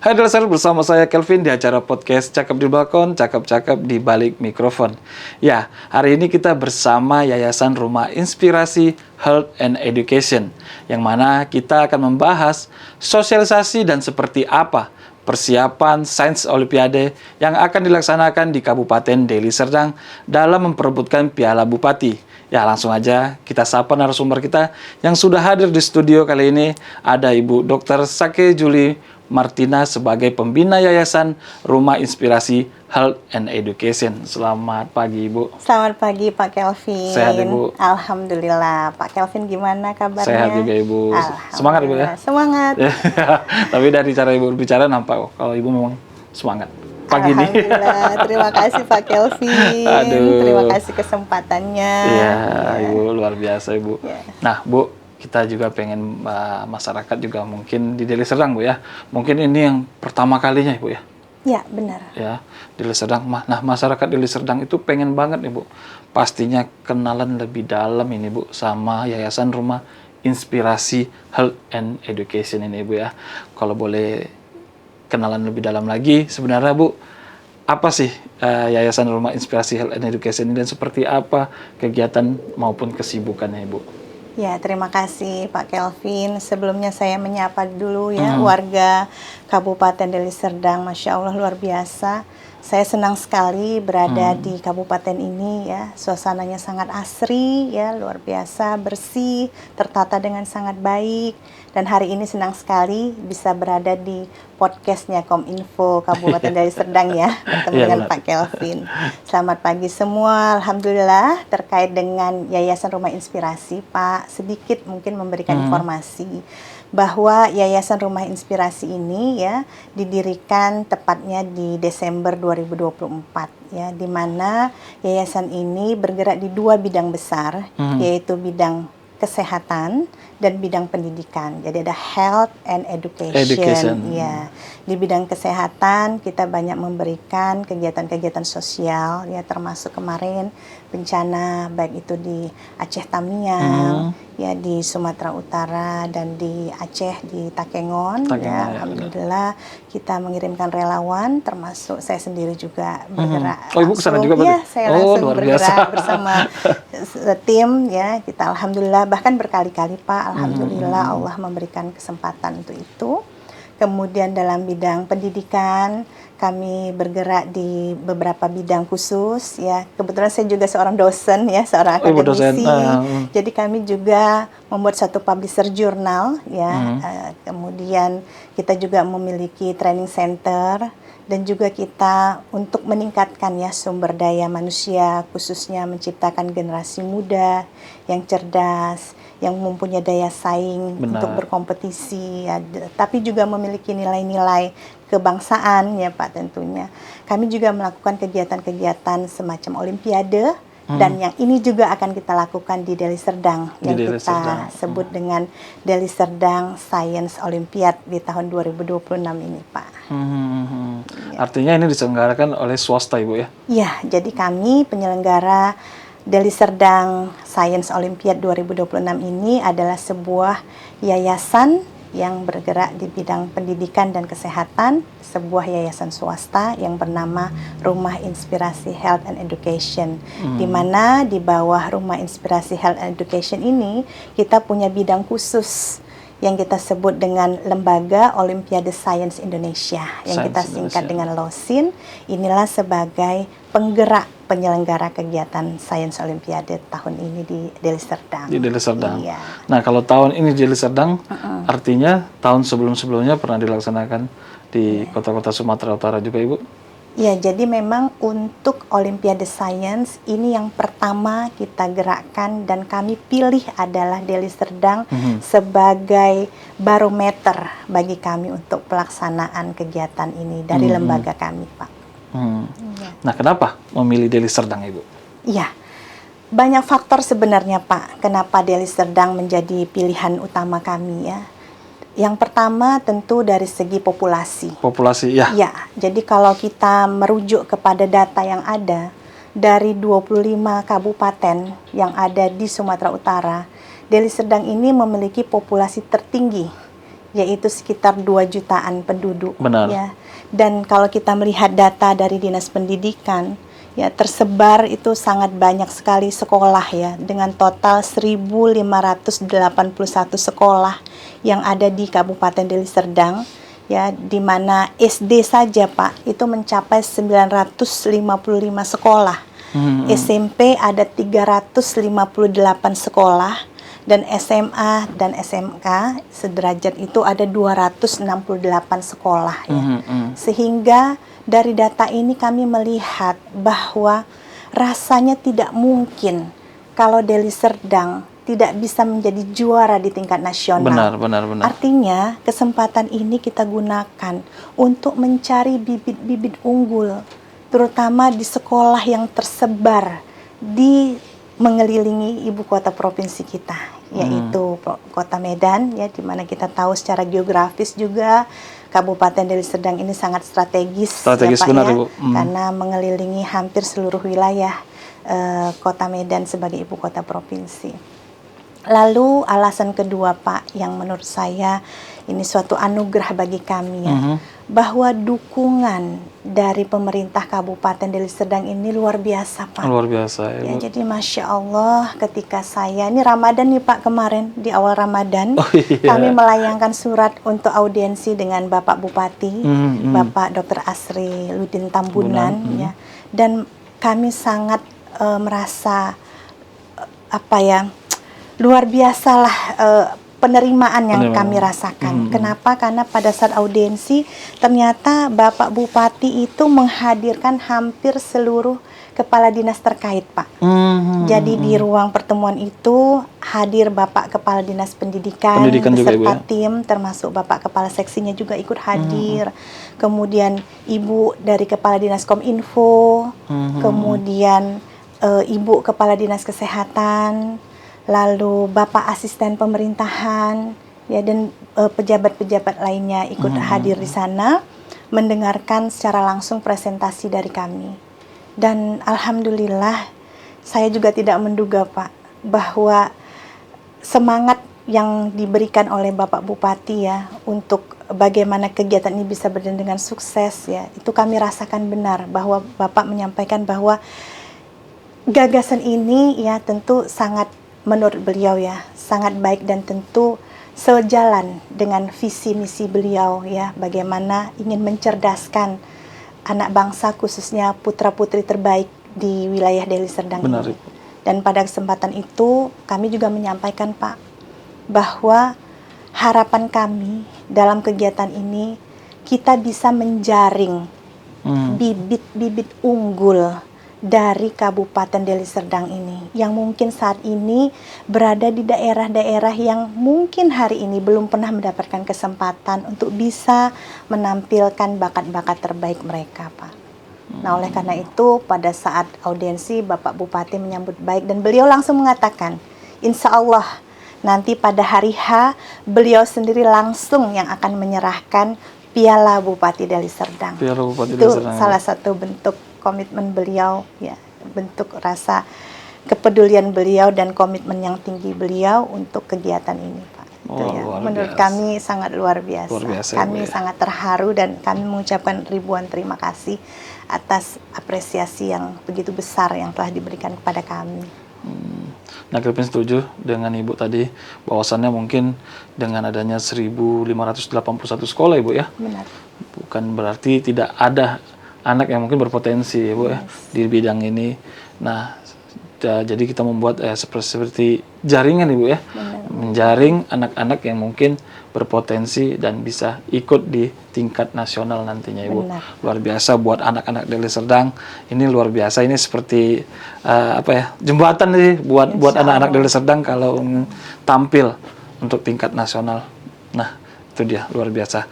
Hai Delaser, bersama saya Kelvin di acara podcast Cakep di Balkon, Cakep-Cakep di Balik Mikrofon. Ya, hari ini kita bersama Yayasan Rumah Inspirasi Health and Education, yang mana kita akan membahas sosialisasi dan seperti apa persiapan Sains Olimpiade yang akan dilaksanakan di Kabupaten Deli Serdang dalam memperebutkan Piala Bupati. Ya, langsung aja kita sapa narasumber kita yang sudah hadir di studio kali ini. Ada Ibu Dr. Sake Juli Martina sebagai pembina Yayasan Rumah Inspirasi Health and Education. Selamat pagi, Ibu. Selamat pagi, Pak Kelvin. Sehat, Ibu? Alhamdulillah. Pak Kelvin gimana kabarnya? Sehat juga, Ibu. Semangat, Ibu ya? Semangat. Tapi dari cara Ibu berbicara nampak kalau Ibu memang semangat pagi ini. Alhamdulillah. Terima kasih Pak Kelvin. Aduh. Terima kasih kesempatannya. Iya, Ibu luar biasa, Ibu. Ya. Nah, Bu, kita juga pengen masyarakat juga mungkin di Deli Serdang, Bu ya. Mungkin ini yang pertama kalinya, Ibu ya. Ya, benar. Ya, Deli Serdang. Nah, masyarakat Deli Serdang itu pengen banget nih, Bu. Pastinya kenalan lebih dalam ini, Bu, sama Yayasan Rumah Inspirasi Health and Education ini, Bu ya. Kalau boleh kenalan lebih dalam lagi, sebenarnya, Bu, apa sih Yayasan Rumah Inspirasi Health and Education ini dan seperti apa kegiatan maupun kesibukannya, Ibu? Ya, terima kasih Pak Kelvin. Sebelumnya saya menyapa dulu ya warga Kabupaten Deli Serdang. Masya Allah luar biasa. Saya senang sekali berada di kabupaten ini ya. Suasananya sangat asri ya, luar biasa, bersih, tertata dengan sangat baik. Dan hari ini senang sekali bisa berada di podcastnya Kominfo Kabupaten Deli Serdang ya, bertemu dengan Pak Kelvin. Selamat pagi semua. Alhamdulillah terkait dengan Yayasan Rumah Inspirasi, Pak, sedikit mungkin memberikan informasi bahwa Yayasan Rumah Inspirasi ini ya didirikan tepatnya di Desember 2024 ya, di mana yayasan ini bergerak di dua bidang besar, yaitu bidang kesehatan dan bidang pendidikan. Jadi ada health and education. Ya. Di bidang kesehatan kita banyak memberikan kegiatan-kegiatan sosial ya, termasuk kemarin bencana baik itu di Aceh Tamiang, ya di Sumatera Utara dan di Aceh di Takengon ya. Alhamdulillah kita mengirimkan relawan, termasuk saya sendiri juga bergerak. Oh, Ibu kesana juga berarti? Ya, saya langsung luar bergerak biasa. bersama tim ya. Kita alhamdulillah bahkan berkali-kali Pak, alhamdulillah Allah memberikan kesempatan untuk itu. Kemudian dalam bidang pendidikan kami bergerak di beberapa bidang khusus ya. Kebetulan saya juga seorang dosen ya, seorang akademisi. Jadi kami juga membuat satu publisher jurnal ya. Kemudian kita juga memiliki training center dan juga kita untuk meningkatkan ya sumber daya manusia, khususnya menciptakan generasi muda yang cerdas, yang mempunyai daya saing untuk berkompetisi ya, tapi juga memiliki nilai-nilai kebangsaan ya Pak tentunya. Kami juga melakukan kegiatan-kegiatan semacam olimpiade dan yang ini juga akan kita lakukan di Deli Serdang yang kita sebut dengan Deli Serdang Science Olympiad di tahun 2026 ini Pak. Artinya ini diselenggarakan oleh swasta, Ibu ya? Iya, jadi kami penyelenggara Deli Serdang Science Olympiad 2026 ini adalah sebuah yayasan yang bergerak di bidang pendidikan dan kesehatan, sebuah yayasan swasta yang bernama Rumah Inspirasi Health and Education, di mana di bawah Rumah Inspirasi Health and Education ini kita punya bidang khusus yang kita sebut dengan Lembaga Olimpiade Sains Indonesia, yang kita singkat dengan LOSIN. Inilah sebagai penggerak penyelenggara kegiatan Sains Olimpiade tahun ini di Deli Serdang. Di Deli Serdang. Iya. Nah, kalau tahun ini di Deli Serdang, artinya tahun sebelum-sebelumnya pernah dilaksanakan di kota-kota Sumatera Utara juga, Ibu? Ya, jadi memang untuk Olimpiade Sains ini yang pertama kita gerakkan dan kami pilih adalah Deli Serdang sebagai barometer bagi kami untuk pelaksanaan kegiatan ini dari lembaga kami, Pak. Ya. Nah, kenapa memilih Deli Serdang, Ibu? Iya, banyak faktor sebenarnya, Pak, kenapa Deli Serdang menjadi pilihan utama kami ya. Yang pertama tentu dari segi populasi. Populasi, ya. Ya, jadi kalau kita merujuk kepada data yang ada, dari 25 kabupaten yang ada di Sumatera Utara, Deli Serdang ini memiliki populasi tertinggi yaitu sekitar 2 jutaan penduduk. Benar. Ya. Dan kalau kita melihat data dari Dinas Pendidikan, ya tersebar itu sangat banyak sekali sekolah ya, dengan total 1.581 sekolah yang ada di Kabupaten Deli Serdang, ya, di mana SD saja Pak itu mencapai 955 sekolah. SMP ada 358 sekolah, dan SMA dan SMK sederajat itu ada 268 sekolah ya. Sehingga dari data ini kami melihat bahwa rasanya tidak mungkin kalau Deli Serdang tidak bisa menjadi juara di tingkat nasional. Benar. Artinya kesempatan ini kita gunakan untuk mencari bibit-bibit unggul, terutama di sekolah yang tersebar di mengelilingi ibu kota provinsi kita, yaitu Kota Medan, ya, di mana kita tahu secara geografis juga Kabupaten Deli Serdang ini sangat strategis ya, Pak, benar, ya, Ibu. karena mengelilingi hampir seluruh wilayah Kota Medan sebagai ibu kota provinsi. Lalu alasan kedua Pak, yang menurut saya ini suatu anugerah bagi kami ya, bahwa dukungan dari pemerintah Kabupaten Deli Serdang ini luar biasa Pak. Luar biasa ya, Ya, Bu. jadi Masya Allah ketika saya, ini Ramadan nih Pak, kemarin di awal Ramadan, Iya. kami melayangkan surat untuk audiensi dengan Bapak Bupati, Bapak Dr. Asri Ludin Tambunan, ya, dan kami sangat merasa luar biasalah penerimaan yang kami rasakan. Kenapa? Karena pada saat audiensi ternyata Bapak Bupati itu menghadirkan hampir seluruh kepala dinas terkait, Pak. Jadi di ruang pertemuan itu hadir Bapak Kepala Dinas Pendidikan beserta juga, Ibu, ya? tim, termasuk Bapak Kepala Seksinya juga ikut hadir. Kemudian Ibu dari Kepala Dinas Kominfo, kemudian Ibu Kepala Dinas Kesehatan, lalu Bapak Asisten Pemerintahan, ya, dan pejabat-pejabat lainnya ikut hadir di sana, mendengarkan secara langsung presentasi dari kami. Dan alhamdulillah, saya juga tidak menduga Pak, bahwa semangat yang diberikan oleh Bapak Bupati ya untuk bagaimana kegiatan ini bisa berjalan dengan sukses ya, itu kami rasakan benar bahwa Bapak menyampaikan bahwa gagasan ini ya tentu sangat, menurut beliau ya, sangat baik dan tentu sejalan dengan visi misi beliau ya, bagaimana ingin mencerdaskan anak bangsa khususnya putra-putri terbaik di wilayah Deli Serdang Benar, ini. Dan pada kesempatan itu kami juga menyampaikan Pak, bahwa harapan kami dalam kegiatan ini kita bisa menjaring bibit-bibit unggul dari Kabupaten Deli Serdang ini, yang mungkin saat ini berada di daerah-daerah yang mungkin hari ini belum pernah mendapatkan kesempatan untuk bisa menampilkan bakat-bakat terbaik mereka, Pak. Nah, oleh karena itu pada saat audiensi Bapak Bupati menyambut baik dan beliau langsung mengatakan, insya Allah nanti pada hari H beliau sendiri langsung yang akan menyerahkan Piala Bupati Deli Serdang. Piala Bupati Itu Deli Serdang, salah satu bentuk komitmen beliau ya, bentuk rasa kepedulian beliau dan komitmen yang tinggi beliau untuk kegiatan ini, Pak. Itu ya. Menurut kami sangat luar biasa. Kami sangat terharu dan kami mengucapkan ribuan terima kasih atas apresiasi yang begitu besar yang telah diberikan kepada kami. Nah, Kelvin setuju dengan Ibu tadi bahwasannya mungkin dengan adanya 1.581 sekolah, Ibu ya. Benar. Bukan berarti tidak ada anak yang mungkin berpotensi, Ibu ya, di bidang ini. Nah, jadi kita membuat seperti jaringan, Ibu ya. Benar. Menjaring anak-anak yang mungkin berpotensi dan bisa ikut di tingkat nasional nantinya, Ibu. Benar. Luar biasa buat anak-anak Deli Serdang. Ini luar biasa, ini seperti jembatan nih buat anak-anak Deli Serdang kalau tampil untuk tingkat nasional. Nah, itu dia luar biasa.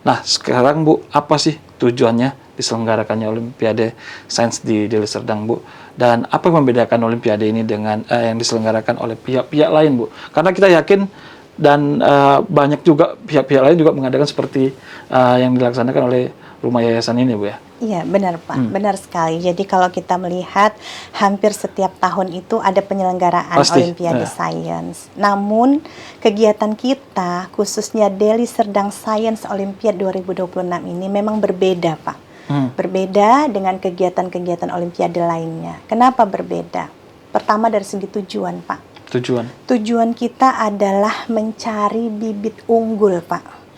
Nah, sekarang Bu, apa sih tujuannya diselenggarakannya Olimpiade Sains di Deli Serdang, Bu? Dan apa yang membedakan Olimpiade ini dengan yang diselenggarakan oleh pihak-pihak lain, Bu? Karena kita yakin dan banyak juga pihak-pihak lain juga mengadakan seperti yang dilaksanakan oleh rumah yayasan ini, Bu ya. Iya, benar Pak, benar sekali. Jadi kalau kita melihat hampir setiap tahun itu ada penyelenggaraan Pasti, Olimpiade ya. Sains. Namun kegiatan kita khususnya Deli Serdang Science Olympiad 2026 ini memang berbeda Pak. Berbeda dengan kegiatan-kegiatan Olimpiade lainnya. Kenapa berbeda? Pertama dari segi tujuan Pak. Tujuan. Tujuan kita adalah mencari bibit unggul Pak.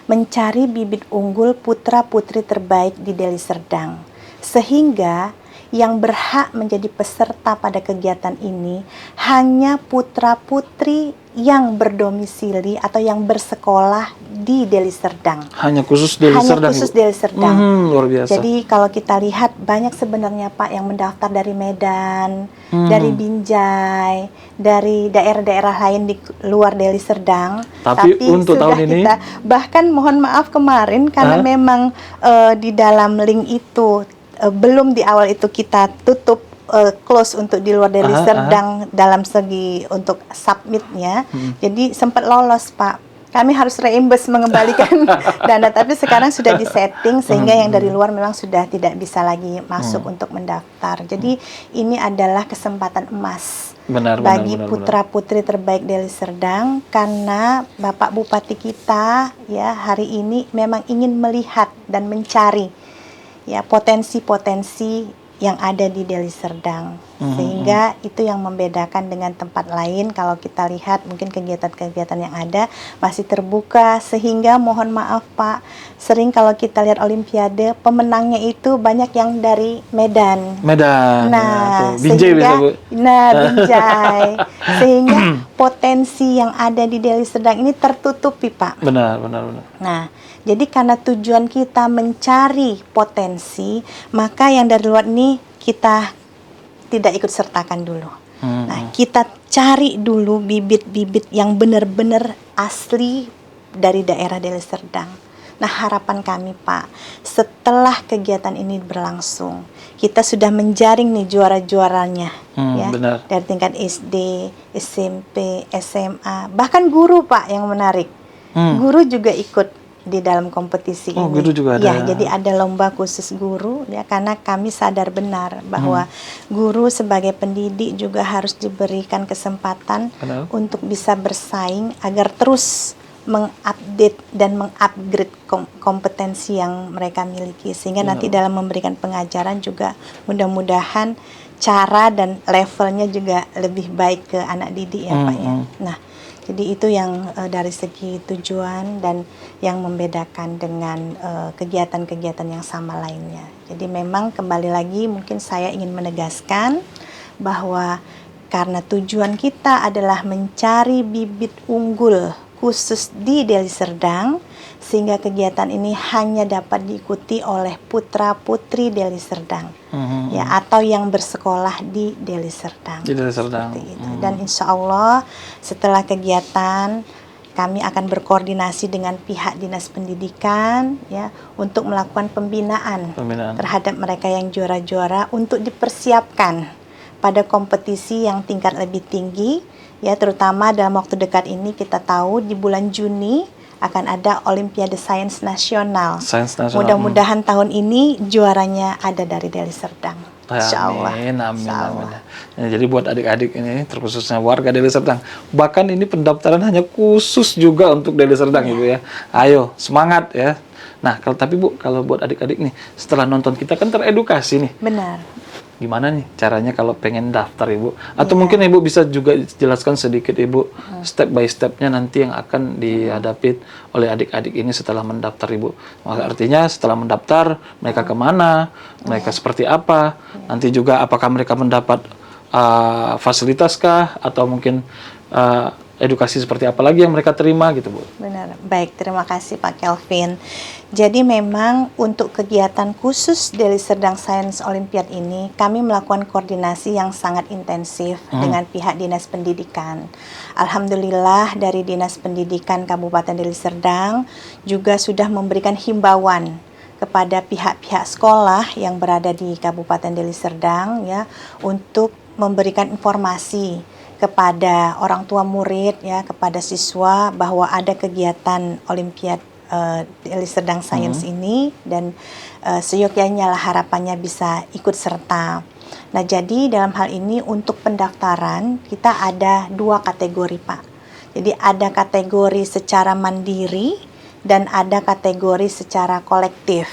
Mencari bibit unggul putra-putri terbaik di Deli Serdang. Sehingga yang berhak menjadi peserta pada kegiatan ini hanya putra-putri yang berdomisili atau yang bersekolah di Deli Serdang. Hanya khusus Deli Serdang. Hanya khusus Deli Serdang. Luar biasa. Jadi kalau kita lihat banyak sebenarnya Pak yang mendaftar dari Medan, dari Binjai, dari daerah-daerah lain di luar Deli Serdang. Tapi untuk sudah tahun ini bahkan mohon maaf kemarin karena memang di dalam link itu belum di awal itu kita tutup close untuk di luar Deli Serdang dalam segi untuk submitnya. Jadi sempat lolos Pak. Kami harus reimburse mengembalikan dana, tapi sekarang sudah disetting sehingga yang dari luar memang sudah tidak bisa lagi masuk untuk mendaftar. Jadi ini adalah kesempatan emas bagi putra-putri terbaik Deli Serdang karena Bapak Bupati kita ya hari ini memang ingin melihat dan mencari ya potensi-potensi yang ada di Deli Serdang. Sehingga itu yang membedakan dengan tempat lain. Kalau kita lihat mungkin kegiatan-kegiatan yang ada masih terbuka, sehingga mohon maaf Pak, sering kalau kita lihat Olimpiade pemenangnya itu banyak yang dari Medan. Nah, ya, Binjai sehingga, bisa Bu. Binjai. Sehingga potensi yang ada di Deli Serdang ini tertutupi Pak. Benar. Nah, jadi karena tujuan kita mencari potensi, maka yang dari luar ini kita tidak ikut sertakan dulu. Nah, kita cari dulu bibit-bibit yang benar-benar asli dari daerah Deli Serdang. Nah, harapan kami Pak, setelah kegiatan ini berlangsung, kita sudah menjaring nih juara-juaranya, ya, benar. dari tingkat SD, SMP, SMA, bahkan guru Pak yang menarik. Guru juga ikut di dalam kompetisi ini. Guru juga ada. Ya, jadi ada lomba khusus guru ya karena kami sadar benar bahwa guru sebagai pendidik juga harus diberikan kesempatan untuk bisa bersaing agar terus mengupdate dan mengupgrade kompetensi yang mereka miliki sehingga nanti dalam memberikan pengajaran juga mudah-mudahan cara dan levelnya juga lebih baik ke anak didik ya Pak ya. Nah, jadi itu yang dari segi tujuan dan yang membedakan dengan kegiatan-kegiatan yang sama lainnya. Jadi memang kembali lagi mungkin saya ingin menegaskan bahwa karena tujuan kita adalah mencari bibit unggul khusus di Deli Serdang, sehingga kegiatan ini hanya dapat diikuti oleh putra-putri Deli Serdang, ya, atau yang bersekolah di Deli Serdang. Di Deli Serdang. Itu. Dan insya Allah setelah kegiatan kami akan berkoordinasi dengan pihak dinas pendidikan, ya, untuk melakukan pembinaan terhadap mereka yang juara-juara untuk dipersiapkan pada kompetisi yang tingkat lebih tinggi. Ya, terutama dalam waktu dekat ini kita tahu di bulan Juni akan ada Olimpiade Sains Nasional. Mudah-mudahan tahun ini juaranya ada dari Deli Serdang. Amin. Ya, jadi buat adik-adik ini, terkhususnya warga Deli Serdang, bahkan ini pendaftaran hanya khusus juga untuk Deli Serdang Ibu ya. Ayo, semangat ya. Nah, tapi Bu, kalau buat adik-adik nih, setelah nonton kita kan teredukasi nih. Benar. Gimana nih caranya kalau pengen daftar Ibu? Atau mungkin Ibu bisa juga jelaskan sedikit Ibu step by stepnya nanti yang akan dihadapi oleh adik-adik ini setelah mendaftar Ibu. Maka artinya setelah mendaftar mereka kemana, mereka seperti apa, nanti juga apakah mereka mendapat fasilitas kah atau mungkin edukasi seperti apa lagi yang mereka terima gitu Bu. Benar, baik, terima kasih Pak Kelvin. Jadi memang untuk kegiatan khusus Deli Serdang Science Olympiad ini kami melakukan koordinasi yang sangat intensif dengan pihak dinas pendidikan. Alhamdulillah dari dinas pendidikan Kabupaten Deli Serdang juga sudah memberikan himbauan kepada pihak-pihak sekolah yang berada di Kabupaten Deli Serdang ya untuk memberikan informasi kepada orang tua murid ya, kepada siswa bahwa ada kegiatan Olimpiade Deli Serdang Science ini, dan seyogyanya lah harapannya bisa ikut serta. Nah, jadi dalam hal ini untuk pendaftaran kita ada 2 kategori, Pak. Jadi ada kategori secara mandiri dan ada kategori secara kolektif.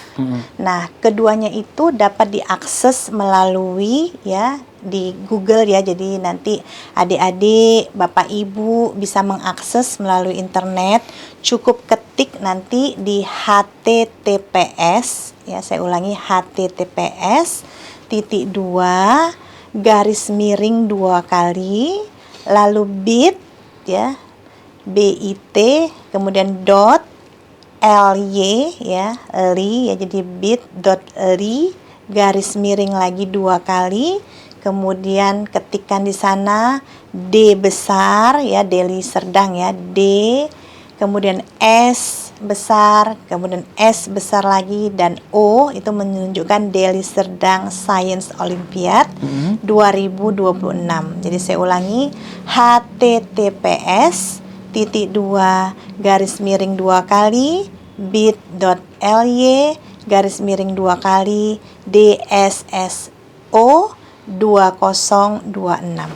Nah, keduanya itu dapat diakses melalui ya di Google ya. Jadi nanti adik-adik, Bapak Ibu bisa mengakses melalui internet. Cukup ketik nanti di HTTPS ya, saya ulangi HTTPS /2 kali lalu bit ya, BIT kemudian .ly ya, jadi bit.ly lagi 2 kali, kemudian ketikkan di sana D besar ya, Deli Serdang ya, D, kemudian S besar, kemudian S besar lagi, dan O itu menunjukkan Deli Serdang Science Olympiad 2026. Jadi saya ulangi, HTTPS /2 kali bit.ly /2 kali DSSO 2026.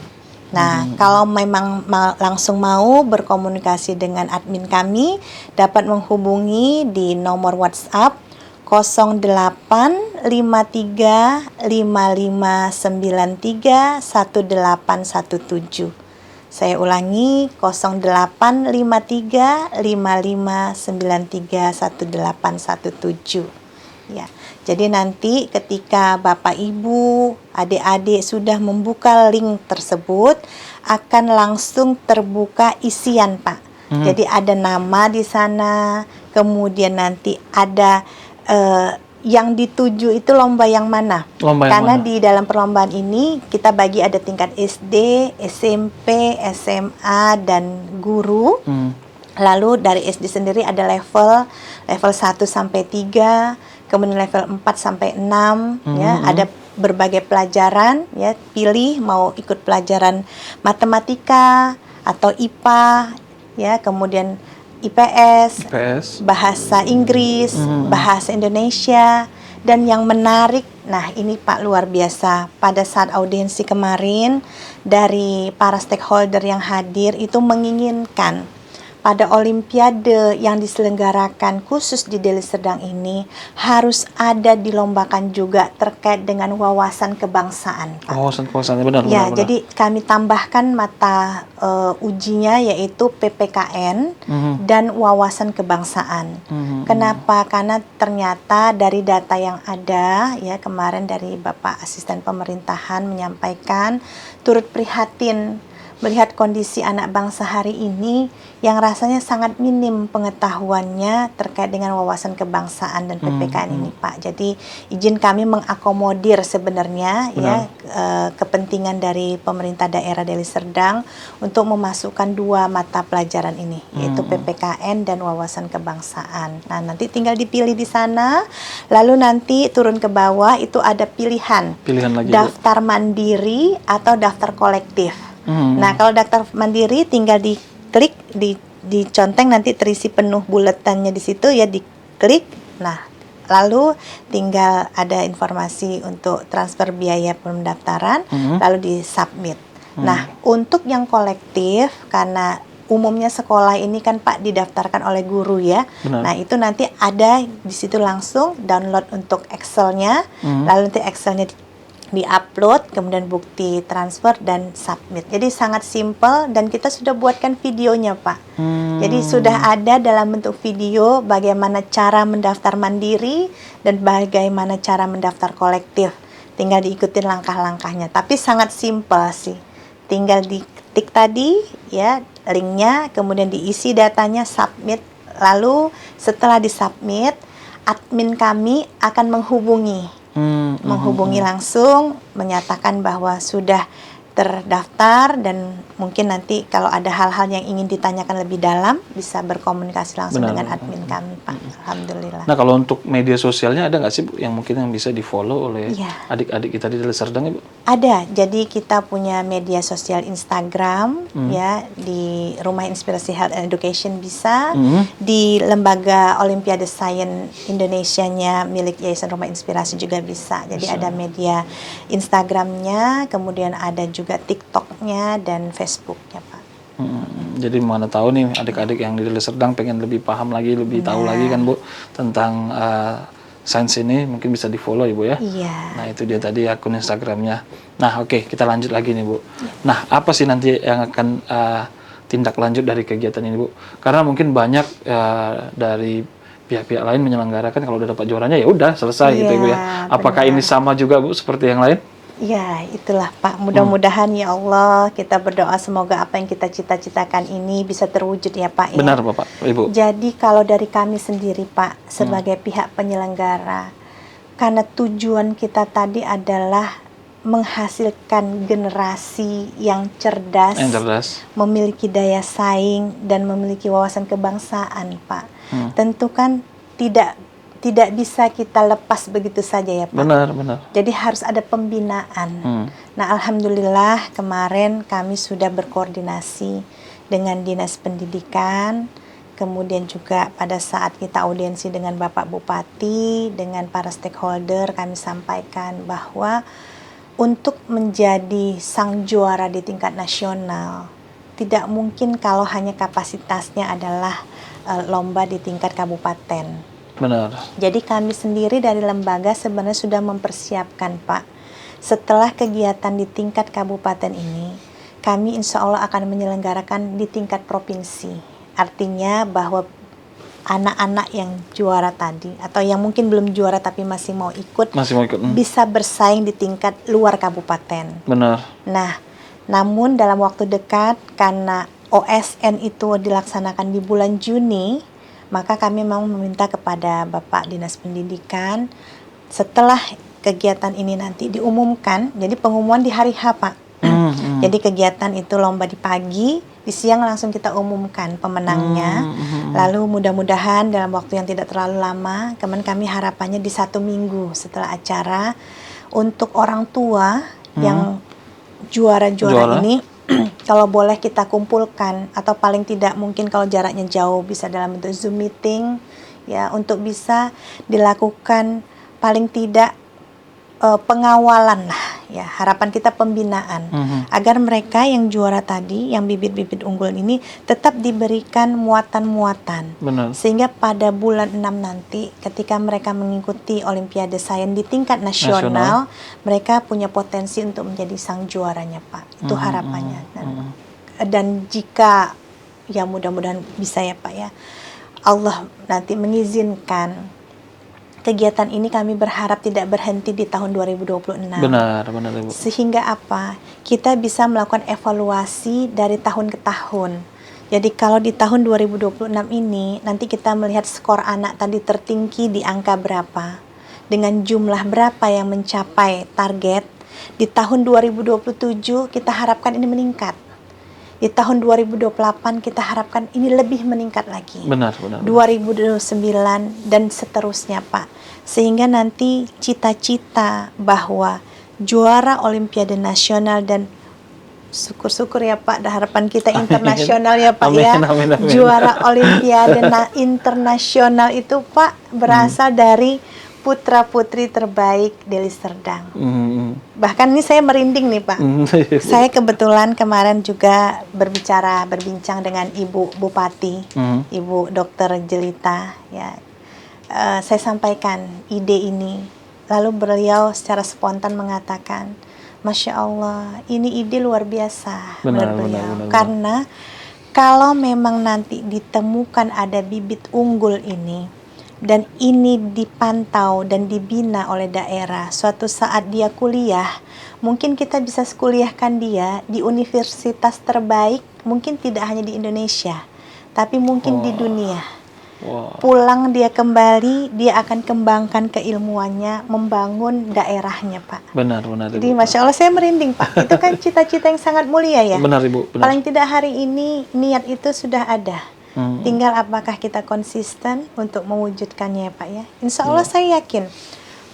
Nah, kalau memang langsung mau berkomunikasi dengan admin kami, dapat menghubungi di nomor WhatsApp 085355931817. Saya ulangi 085355931817. Ya. Jadi nanti ketika Bapak Ibu, adik-adik sudah membuka link tersebut, akan langsung terbuka isian, Pak. Jadi ada nama di sana, kemudian nanti ada yang dituju itu lomba yang mana. Karena di dalam perlombaan ini kita bagi ada tingkat SD, SMP, SMA, dan guru. Lalu dari SD sendiri ada level 1 sampai 3, kemudian level 4 sampai 6 ya, ada berbagai pelajaran ya, pilih mau ikut pelajaran matematika atau IPA ya, kemudian IPS, bahasa Inggris, bahasa Indonesia. Dan yang menarik, nah ini Pak luar biasa, pada saat audiensi kemarin dari para stakeholder yang hadir itu menginginkan pada olimpiade yang diselenggarakan khusus di Deli Serdang ini harus ada dilombakan juga terkait dengan wawasan kebangsaan, Pak. Wawasan kebangsaan, benar. Ya, jadi kami tambahkan mata ujinya yaitu PPKN dan wawasan kebangsaan. Kenapa? Karena ternyata dari data yang ada ya, kemarin dari Bapak Asisten Pemerintahan menyampaikan turut prihatin melihat kondisi anak bangsa hari ini yang rasanya sangat minim pengetahuannya terkait dengan wawasan kebangsaan dan PPKN ini, Pak. Jadi izin kami mengakomodir sebenarnya ya kepentingan dari pemerintah daerah Deli Serdang untuk memasukkan 2 mata pelajaran ini, yaitu PPKN dan wawasan kebangsaan. Nah, nanti tinggal dipilih di sana, lalu nanti turun ke bawah itu ada pilihan lagi, daftar mandiri atau daftar kolektif. Nah, kalau daftar mandiri tinggal diklik, diconteng, nanti terisi penuh buletannya di situ ya, diklik. Nah, lalu tinggal ada informasi untuk transfer biaya pendaftaran, lalu di-submit. Nah, untuk yang kolektif, karena umumnya sekolah ini kan Pak didaftarkan oleh guru ya. Nah, itu nanti ada di situ langsung download untuk Excel-nya, lalu nanti Excel-nya di-upload, kemudian bukti transfer dan submit. Jadi sangat simple dan kita sudah buatkan videonya, Pak. Jadi sudah ada dalam bentuk video bagaimana cara mendaftar mandiri dan bagaimana cara mendaftar kolektif. Tinggal diikutin langkah-langkahnya. Tapi sangat simple sih. Tinggal diketik tadi ya linknya, kemudian diisi datanya, submit. Lalu setelah disubmit, admin kami akan menghubungi langsung, menyatakan bahwa sudah terdaftar, dan mungkin nanti kalau ada hal-hal yang ingin ditanyakan lebih dalam bisa berkomunikasi langsung Benar. dengan admin kami, Pak. Alhamdulillah. Nah, kalau untuk media sosialnya ada nggak sih, Bu, yang mungkin yang bisa di-follow oleh Iya. adik-adik kita di Deli Serdang, Ibu? Ada, jadi kita punya media sosial Instagram ya, di Rumah Inspirasi Health and Education bisa, di Lembaga Olimpiade Sains Indonesianya milik Yayasan Rumah Inspirasi juga bisa. Jadi ada media Instagramnya, kemudian ada juga TikToknya dan Facebooknya, Pak. Jadi mana tahu nih adik-adik yang di Deli Serdang pengen lebih paham lagi, lebih tahu lagi kan, Bu, tentang sains ini, mungkin bisa di-follow, Ibu, ya. Iya. Nah, itu dia tadi akun Instagramnya. Nah, oke, kita lanjut lagi nih, Bu. Nah, apa sih nanti yang akan tindak lanjut dari kegiatan ini, Bu? Karena mungkin banyak dari pihak-pihak lain menyelenggarakan kalau udah dapat juaranya ya udah selesai gitu, Ibu, ya. Apakah ini sama juga, Bu, seperti yang lain? Ya, itulah Pak. Mudah-mudahan ya Allah, kita berdoa semoga apa yang kita cita-citakan ini bisa terwujud ya Pak. Ya. Benar, Bapak, Ibu. Jadi kalau dari kami sendiri Pak, sebagai pihak penyelenggara, karena tujuan kita tadi adalah menghasilkan generasi yang cerdas, memiliki daya saing, dan memiliki wawasan kebangsaan Pak. Tentu kan tidak bisa kita lepas begitu saja ya Pak. Benar. Jadi harus ada pembinaan. Nah, alhamdulillah kemarin kami sudah berkoordinasi dengan Dinas Pendidikan, kemudian juga pada saat kita audiensi dengan Bapak Bupati, dengan para stakeholder, kami sampaikan bahwa untuk menjadi sang juara di tingkat nasional, tidak mungkin kalau hanya kapasitasnya adalah lomba di tingkat kabupaten. Benar. Jadi kami sendiri dari lembaga sebenarnya sudah mempersiapkan Pak. Setelah kegiatan di tingkat kabupaten ini, kami insya Allah akan menyelenggarakan di tingkat provinsi. Artinya bahwa anak-anak yang juara tadi, atau yang mungkin belum juara tapi masih mau ikut, bisa bersaing di tingkat luar kabupaten. Benar. Nah, namun dalam waktu dekat, karena OSN itu dilaksanakan di bulan Juni, maka kami mau meminta kepada Bapak Dinas Pendidikan setelah kegiatan ini nanti diumumkan, jadi pengumuman di hari H Pak. Jadi kegiatan itu lomba di pagi, di siang langsung kita umumkan pemenangnya. Lalu mudah-mudahan dalam waktu yang tidak terlalu lama, kami harapannya di 1 minggu setelah acara, untuk orang tua yang juara-juara ini, kalau boleh kita kumpulkan, atau paling tidak mungkin kalau jaraknya jauh bisa dalam bentuk Zoom meeting ya, untuk bisa dilakukan paling tidak pengawalan lah ya, harapan kita pembinaan agar mereka yang juara tadi, yang bibit-bibit unggul ini tetap diberikan muatan-muatan. Sehingga pada bulan 6 nanti ketika mereka mengikuti Olimpiade Sains di tingkat nasional, mereka punya potensi untuk menjadi sang juaranya Pak. Itu harapannya. Dan jika ya mudah-mudahan bisa ya Pak ya, Allah nanti mengizinkan, kegiatan ini kami berharap tidak berhenti di tahun 2026. Benar Ibu. Sehingga apa? Kita bisa melakukan evaluasi dari tahun ke tahun. Jadi kalau di tahun 2026 ini nanti kita melihat skor anak tadi tertinggi di angka berapa, dengan jumlah berapa yang mencapai target. Di tahun 2027 kita harapkan ini meningkat. Di tahun 2028 kita harapkan ini lebih meningkat lagi. Benar. 2029 dan seterusnya Pak. Sehingga nanti cita-cita bahwa juara Olimpiade Nasional dan syukur-syukur ya Pak, harapan kita internasional ya Pak ya. Amin. Juara Olimpiade internasional itu Pak berasal dari putra-putri terbaik Deli Serdang. Bahkan ini saya merinding nih Pak. Saya kebetulan kemarin juga berbincang dengan Ibu Bupati, Ibu Dr. Jelita ya. Saya sampaikan ide ini. Lalu beliau secara spontan mengatakan, Masya Allah, ini ide luar biasa. Benar. Karena kalau memang nanti ditemukan ada bibit unggul ini, dan ini dipantau dan dibina oleh daerah, suatu saat dia kuliah, mungkin kita bisa kuliahkan dia di universitas terbaik, mungkin tidak hanya di Indonesia, tapi mungkin di dunia. Wow. Pulang dia kembali, dia akan kembangkan keilmuannya, membangun daerahnya, Pak. Benar, Jadi Ibu. Masya Allah saya merinding, Pak. Itu kan cita-cita yang sangat mulia ya. Benar, Ibu. Benar. Paling tidak hari ini niat itu sudah ada. Tinggal apakah kita konsisten untuk mewujudkannya, Pak ya. Insya Allah saya yakin.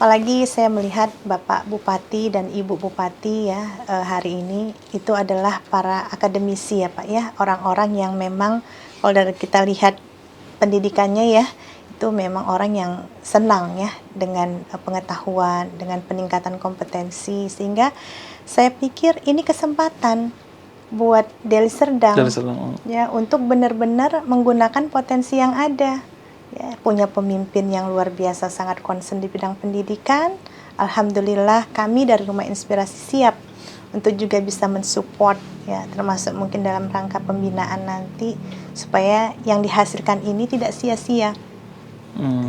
Apalagi saya melihat Bapak Bupati dan Ibu Bupati ya hari ini itu adalah para akademisi ya Pak ya. Orang-orang yang memang kalau dari kita lihat pendidikannya ya, itu memang orang yang senang ya dengan pengetahuan, dengan peningkatan kompetensi, sehingga saya pikir ini kesempatan buat Deli Serdang ya untuk benar-benar menggunakan potensi yang ada. Ya, punya pemimpin yang luar biasa sangat concern di bidang pendidikan. Alhamdulillah kami dari Rumah Inspirasi siap untuk juga bisa mensupport ya, termasuk mungkin dalam rangka pembinaan nanti supaya yang dihasilkan ini tidak sia-sia.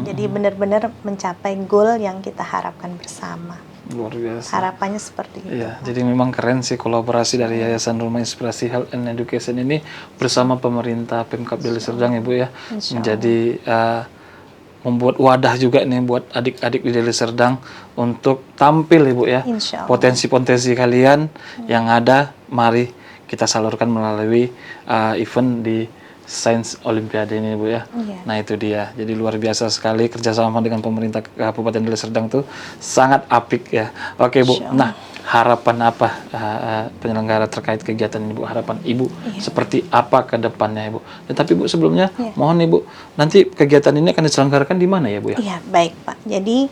Jadi benar-benar mencapai goal yang kita harapkan bersama. Luar biasa. Harapannya seperti itu. Iya, jadi memang keren sih kolaborasi dari Yayasan Rumah Inspirasi Health and Education ini bersama pemerintah Pemkab Deli Serdang Ibu ya. Menjadi membuat wadah juga nih buat adik-adik di Deli Serdang untuk tampil Ibu ya. Potensi-potensi kalian yang ada, mari kita salurkan melalui event di Sains Olimpiade ini Bu ya. Nah itu dia, jadi luar biasa sekali kerjasama dengan pemerintah Kabupaten Deli Serdang tuh sangat apik ya. Oke Bu, nah harapan apa penyelenggara terkait kegiatan ini Bu? Harapan Ibu seperti apa ke depannya Ibu? Tetapi Bu sebelumnya mohon Ibu, nanti kegiatan ini akan diselenggarakan di mana ya Bu ya? Iya baik Pak, jadi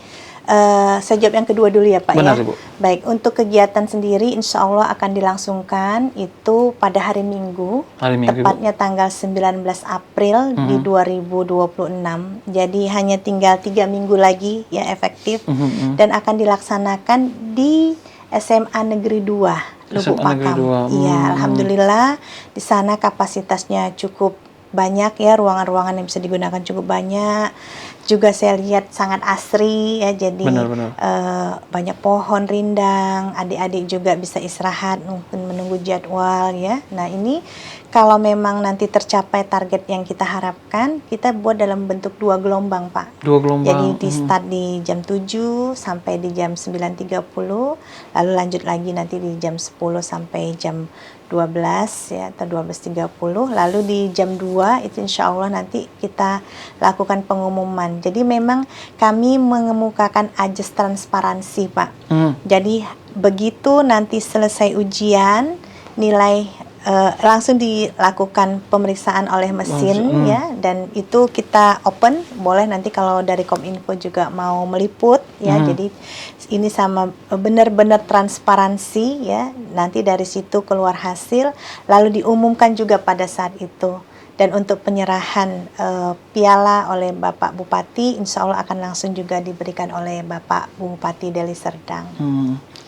saya jawab yang kedua dulu ya Pak. Benar, ya. Ibu. Baik, untuk kegiatan sendiri insya Allah akan dilangsungkan itu pada hari Minggu, tepatnya tanggal 19 April di 2026. Jadi hanya tinggal 3 minggu lagi ya efektif dan akan dilaksanakan di SMA Negeri 2 Lubuk Pakam. Iya, alhamdulillah di sana kapasitasnya cukup banyak ya, ruangan-ruangan yang bisa digunakan cukup banyak. Juga saya lihat sangat asri ya, jadi banyak pohon rindang, adik-adik juga bisa istirahat mungkin menunggu jadwal ya. Nah ini kalau memang nanti tercapai target yang kita harapkan, kita buat dalam bentuk 2 gelombang Pak. 2 gelombang. Jadi di start di jam 7 sampai di jam 9.30, lalu lanjut lagi nanti di jam 10 sampai jam 12 ya atau 12.30, lalu di jam 2 itu insya Allah nanti kita lakukan pengumuman. Jadi memang kami mengemukakan ajas transparansi Pak. Jadi begitu nanti selesai ujian, nilai langsung dilakukan pemeriksaan oleh mesin ya, dan itu kita open, boleh nanti kalau dari Kominfo juga mau meliput ya. Jadi ini sama benar-benar transparansi ya, nanti dari situ keluar hasil lalu diumumkan juga pada saat itu. Dan untuk penyerahan piala oleh Bapak Bupati insya Allah akan langsung juga diberikan oleh Bapak Bupati Deli Serdang.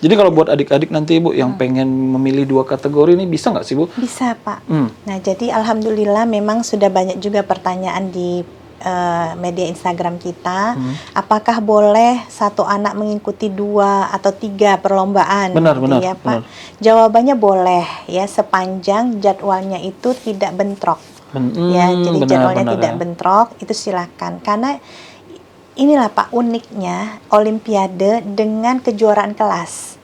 Jadi kalau buat adik-adik nanti Ibu yang pengen memilih 2 kategori ini bisa nggak sih Bu? Bisa Pak. Nah jadi alhamdulillah memang sudah banyak juga pertanyaan di media Instagram kita. Apakah boleh satu anak mengikuti 2 atau 3 perlombaan? Benar, ya, Pak. Jawabannya boleh ya, sepanjang jadwalnya itu tidak bentrok. Ya, jadi jadwalnya tidak bentrok, itu silakan. Karena inilah Pak uniknya Olimpiade dengan kejuaraan kelas.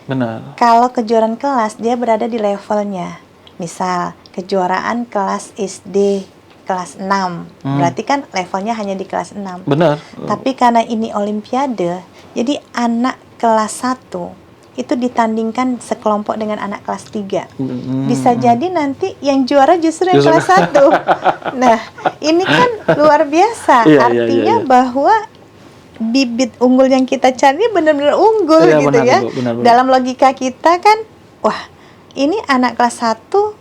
Benar. Kalau kejuaraan kelas dia berada di levelnya. Misal kejuaraan kelas SD kelas 6. Berarti kan levelnya hanya di kelas 6. Benar. Tapi karena ini Olimpiade, jadi anak kelas 1 itu ditandingkan sekelompok dengan anak kelas 3. Bisa jadi nanti yang juara justru yang kelas 1. Nah, ini kan luar biasa. Artinya bahwa bibit unggul yang kita cari benar-benar unggul gitu benar, ya. Benar. Dalam logika kita kan, wah, ini anak kelas 1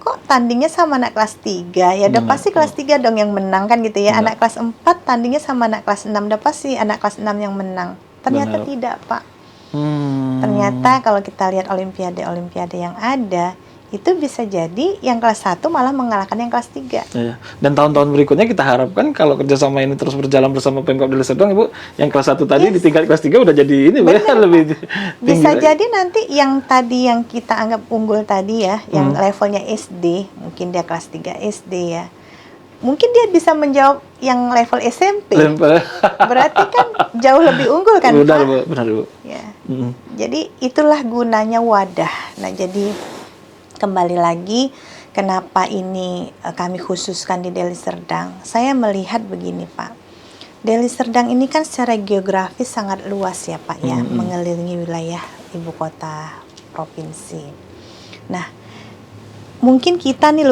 kok tandingnya sama anak kelas 3. Ya udah pasti kelas 3 dong yang menang kan gitu ya. Anak kelas 4 tandingnya sama anak kelas 6, udah pasti anak kelas 6 yang menang. Ternyata tidak, Pak. Ternyata kalau kita lihat olimpiade yang ada, itu bisa jadi yang kelas 1 malah mengalahkan yang kelas 3. Iya. Dan tahun-tahun berikutnya kita harapkan kalau kerjasama ini terus berjalan bersama Pemkab Deli Serdang Ibu, yang kelas 1 tadi di tingkat kelas 3 udah jadi ini Bu, ya, lebih tinggi. Bisa jadi nanti yang tadi yang kita anggap unggul tadi ya, yang levelnya SD, mungkin dia kelas 3 SD ya. mungkin dia bisa menjawab yang level SMP. Lempar. Berarti kan jauh lebih unggul kan, Benar, Pak? Bu. Benar, Bu. Ya. Mm. Jadi itulah gunanya wadah. Nah, jadi kembali lagi kenapa ini kami khususkan di Deli Serdang. Saya melihat begini, Pak. Deli Serdang ini kan secara geografis sangat luas ya, Pak ya, mengelilingi wilayah ibu kota provinsi. Nah, mungkin kita nih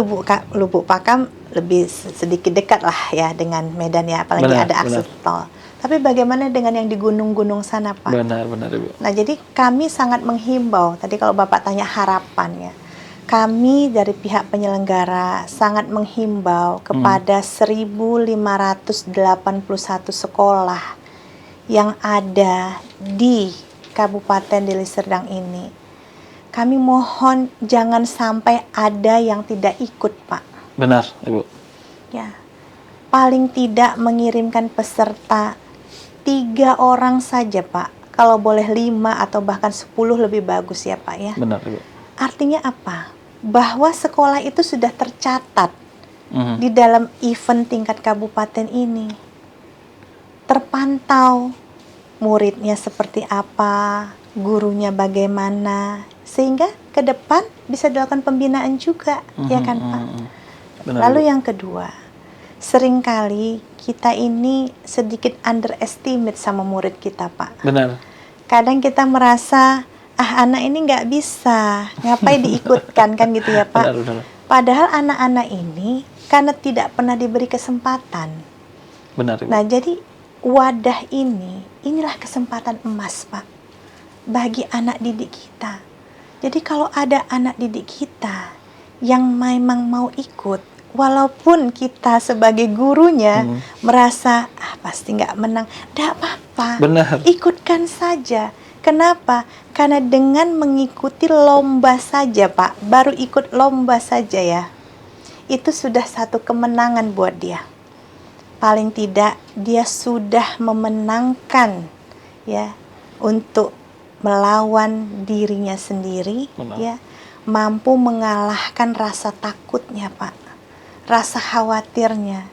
Lubuk Pakam lebih sedikit dekat lah ya dengan Medan ya, apalagi Benar, ada akses tol. Tapi bagaimana dengan yang di gunung-gunung sana, Pak? Benar, Ibu. Nah, jadi kami sangat menghimbau, tadi kalau Bapak tanya harapan ya, kami dari pihak penyelenggara sangat menghimbau kepada 1.581 sekolah yang ada di Kabupaten Deli Serdang ini. Kami mohon jangan sampai ada yang tidak ikut, Pak. Benar, Ibu. Ya, paling tidak mengirimkan peserta 3 orang saja, Pak. Kalau boleh 5 atau bahkan 10 lebih bagus ya, Pak ya. Benar, Ibu. Artinya apa? Bahwa sekolah itu sudah tercatat Mhm. di dalam event tingkat kabupaten ini. Terpantau muridnya seperti apa, gurunya bagaimana, sehingga ke depan bisa dilakukan pembinaan juga, ya kan, Pak? Benar, Lalu Ibu. yang kedua, seringkali kita ini sedikit underestimate sama murid kita, Pak. Benar. Kadang kita merasa, anak ini nggak bisa, ngapain diikutkan, kan gitu ya, Pak. Benar. Padahal anak-anak ini karena tidak pernah diberi kesempatan. Benar, Ibu. Nah, jadi wadah inilah kesempatan emas, Pak, bagi anak didik kita. Jadi kalau ada anak didik kita yang memang mau ikut, walaupun kita sebagai gurunya merasa pasti nggak menang, nggak apa-apa. Benar. Ikutkan saja. Kenapa? Karena dengan mengikuti lomba saja, Pak, baru ikut lomba saja ya, itu sudah satu kemenangan buat dia. Paling tidak dia sudah memenangkan ya untuk melawan dirinya sendiri. Benar. Ya, mampu mengalahkan rasa takutnya, Pak, rasa khawatirnya.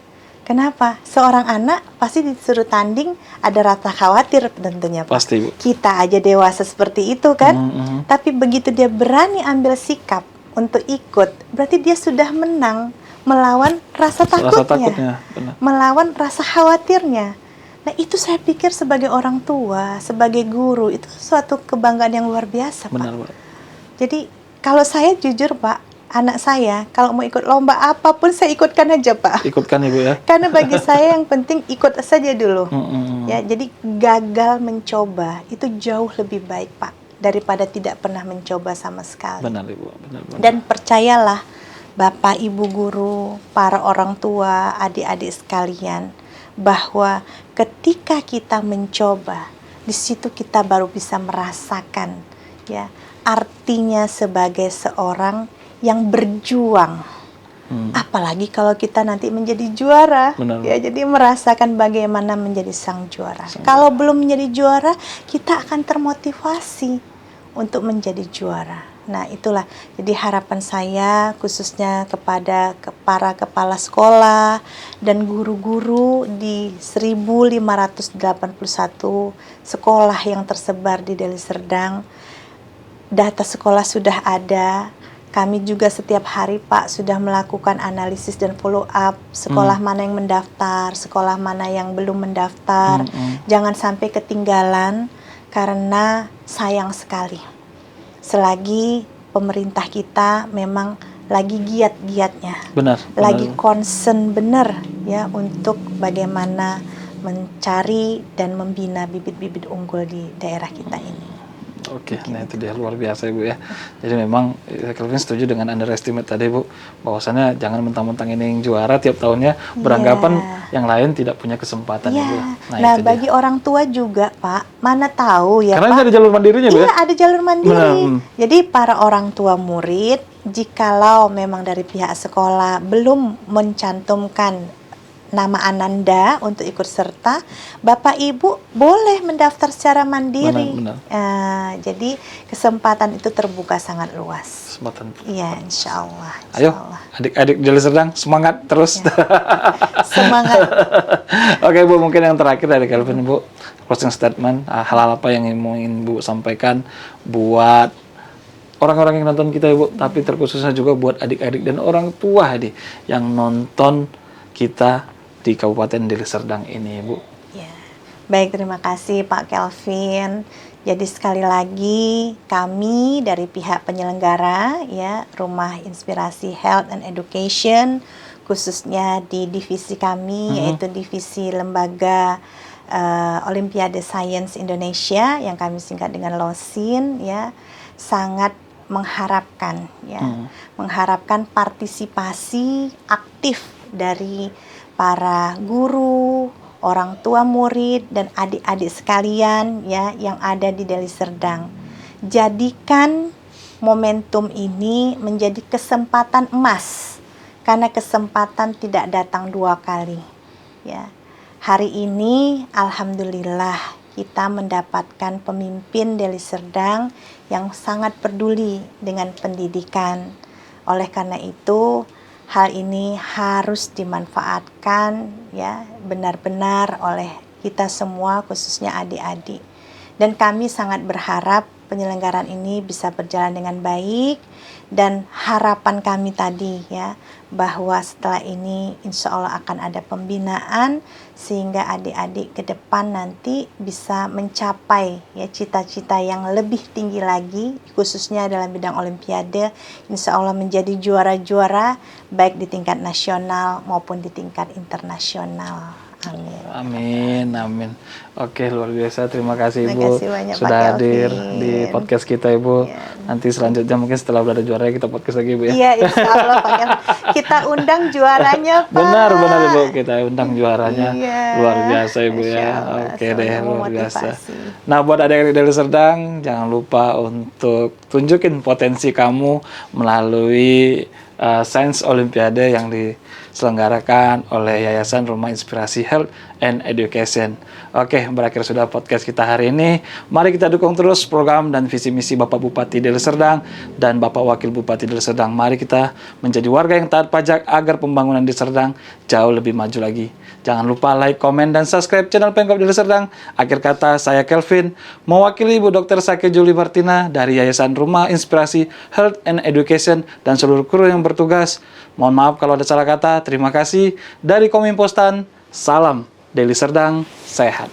Kenapa? Seorang anak pasti disuruh tanding ada rasa khawatir tentunya, Pak. Pasti, Bu. Kita aja dewasa seperti itu kan. Tapi begitu dia berani ambil sikap untuk ikut, berarti dia sudah menang melawan rasa takutnya. Benar. Melawan rasa khawatirnya. Nah, itu saya pikir sebagai orang tua, sebagai guru, itu suatu kebanggaan yang luar biasa, Pak. Benar, Bu. Jadi kalau saya jujur, Pak, anak saya kalau mau ikut lomba apapun saya ikutkan aja, Pak. Ikutkan, Ibu ya. Karena bagi saya yang penting ikut saja dulu. Mm-mm. Ya, jadi gagal mencoba itu jauh lebih baik, Pak, daripada tidak pernah mencoba sama sekali. Benar, Ibu. Benar. Dan percayalah, Bapak, Ibu guru, para orang tua, adik-adik sekalian, bahwa ketika kita mencoba, di situ kita baru bisa merasakan ya artinya sebagai seorang yang berjuang. Apalagi kalau kita nanti menjadi juara. Benar. Ya, jadi merasakan bagaimana menjadi sang juara. Kalau belum menjadi juara, kita akan termotivasi untuk menjadi juara. Nah, itulah jadi harapan saya khususnya kepada para kepala sekolah dan guru-guru di 1.581 sekolah yang tersebar di Deli Serdang. Data sekolah sudah ada. Kami juga setiap hari, Pak, sudah melakukan analisis dan follow up sekolah mana yang mendaftar, sekolah mana yang belum mendaftar. Jangan sampai ketinggalan karena sayang sekali. Selagi pemerintah kita memang lagi giat-giatnya, lagi concern benar ya untuk bagaimana mencari dan membina bibit-bibit unggul di daerah kita ini. Oke, nah itu dia luar biasa Ibu ya. Jadi memang Kelvin setuju dengan underestimate tadi Bu, bahwasannya jangan mentang-mentang ini yang juara tiap tahunnya beranggapan yang lain tidak punya kesempatan Ibu. Nah bagi orang tua juga Pak, mana tahu ya karena Pak. Karena ada jalur mandirinya Bu ya? Iya, ada jalur mandiri. Jadi para orang tua murid, jikalau memang dari pihak sekolah belum mencantumkan nama Ananda untuk ikut serta, Bapak Ibu boleh mendaftar secara mandiri. Benar. Jadi kesempatan itu terbuka sangat luas. Kesempatan. Iya, insya Allah. Ayo, adik-adik Deli Serdang, semangat terus. Ya. Semangat. Oke Bu, mungkin yang terakhir dari Kelvin Bu, closing statement, hal-hal apa yang ingin Bu sampaikan buat orang-orang yang nonton kita Bu, tapi terkhususnya juga buat adik-adik dan orang tua nih yang nonton kita di Kabupaten Deli Serdang ini Bu. Ya. Baik, terima kasih Pak Kelvin. Jadi sekali lagi kami dari pihak penyelenggara ya Rumah Inspirasi Health and Education, khususnya di divisi kami yaitu divisi lembaga Olimpiade Sains Indonesia yang kami singkat dengan LOSIN ya, sangat mengharapkan mengharapkan partisipasi aktif dari para guru, orang tua murid dan adik-adik sekalian ya yang ada di Deli Serdang. Jadikan momentum ini menjadi kesempatan emas, karena kesempatan tidak datang dua kali ya. Hari ini alhamdulillah kita mendapatkan pemimpin Deli Serdang yang sangat peduli dengan pendidikan. Oleh karena itu, hal ini harus dimanfaatkan ya benar-benar oleh kita semua, khususnya adik-adik. Dan kami sangat berharap penyelenggaraan ini bisa berjalan dengan baik, dan harapan kami tadi ya bahwa setelah ini insya Allah akan ada pembinaan sehingga adik-adik ke depan nanti bisa mencapai ya cita-cita yang lebih tinggi lagi, khususnya dalam bidang olimpiade, insya Allah menjadi juara-juara baik di tingkat nasional maupun di tingkat internasional. Amin. Amin, amin. Oke, luar biasa. Terima kasih Terima Ibu kasih banyak, sudah Pak hadir Kelvin. di podcast kita Ibu. Ya. Nanti selanjutnya mungkin setelah udah ada juara kita podcast lagi Ibu ya. Iya, insya Allah Pak Kelvin. Kita undang juaranya Pak. Benar Ibu, kita undang juaranya. Iya. Luar biasa Ibu Masya ya. Allah, Oke deh, selalu luar biasa. memotivasi. Nah, buat adik-adik Deli Serdang, jangan lupa untuk tunjukin potensi kamu melalui Sains Olimpiade yang diselenggarakan oleh Yayasan Rumah Inspirasi Health and Education. Oke, berakhir sudah podcast kita hari ini. Mari kita dukung terus program dan visi misi Bapak Bupati Deli Serdang dan Bapak Wakil Bupati Deli Serdang. Mari kita menjadi warga yang taat pajak agar pembangunan di Serdang jauh lebih maju lagi. Jangan lupa like, komen, dan subscribe channel Pemkab Deli Serdang. Akhir kata, saya Kelvin, mewakili Ibu Dr. Sake Juli Martina dari Yayasan Rumah Inspirasi Health and Education dan seluruh kru yang bertugas. Mohon maaf kalau ada salah kata. Terima kasih. Dari Kominpostan, salam Deli Serdang sehat.